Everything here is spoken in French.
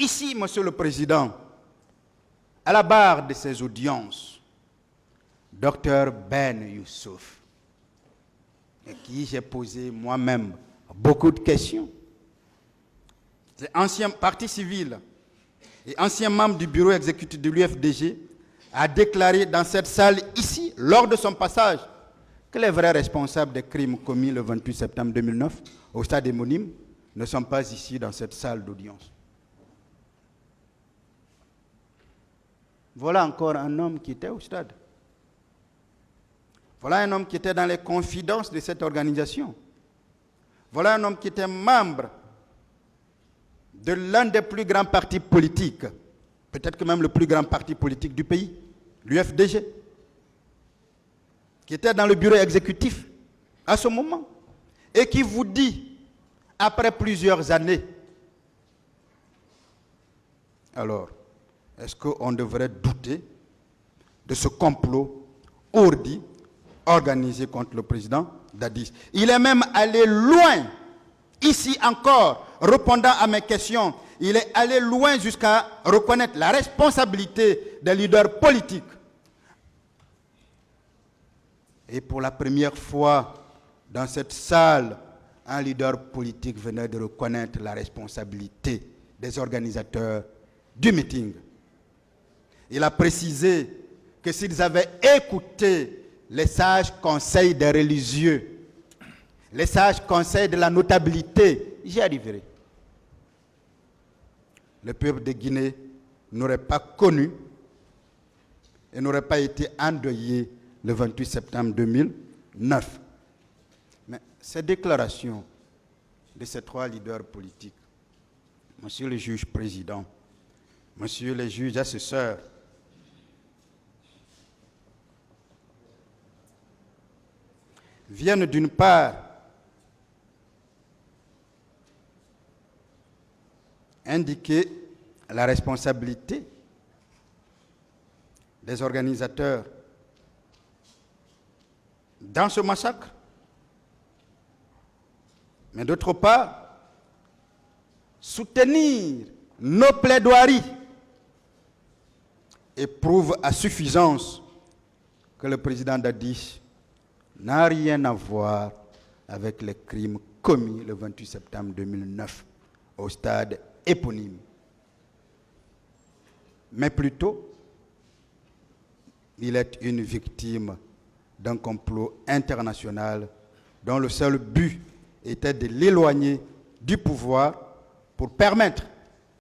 Ici, Monsieur le Président, à la barre de ces audiences, Dr Ben Youssouf, à qui j'ai posé moi-même beaucoup de questions, ancien parti civil et ancien membre du bureau exécutif de l'UFDG, a déclaré dans cette salle ici, lors de son passage, que les vrais responsables des crimes commis le 28 septembre 2009 au stade éponyme ne sont pas ici dans cette salle d'audience. Voilà encore un homme qui était au stade. Voilà un homme qui était dans les confidences de cette organisation. Voilà un homme qui était membre de l'un des plus grands partis politiques, peut-être que même le plus grand parti politique du pays, l'UFDG, qui était dans le bureau exécutif à ce moment, et qui vous dit, après plusieurs années, alors, est-ce qu'on devrait douter de ce complot ourdi, organisé contre le président Dadis? Il est même allé loin, ici encore, répondant à mes questions, il est allé loin jusqu'à reconnaître la responsabilité des leaders politiques. Et pour la première fois dans cette salle, un leader politique venait de reconnaître la responsabilité des organisateurs du meeting. Il a précisé que s'ils avaient écouté les sages conseils des religieux, les sages conseils de la notabilité, j'y arriverai. Le peuple de Guinée n'aurait pas connu et n'aurait pas été endeuillé le 28 septembre 2009. Mais ces déclarations de ces trois leaders politiques, Monsieur le juge président, Monsieur les juges assesseurs, viennent d'une part indiquer la responsabilité des organisateurs dans ce massacre, mais d'autre part, soutenir nos plaidoiries et prouve à suffisance que le président Dadis n'a rien à voir avec les crimes commis le 28 septembre 2009 au stade éponyme. Mais plutôt, il est une victime d'un complot international dont le seul but était de l'éloigner du pouvoir pour permettre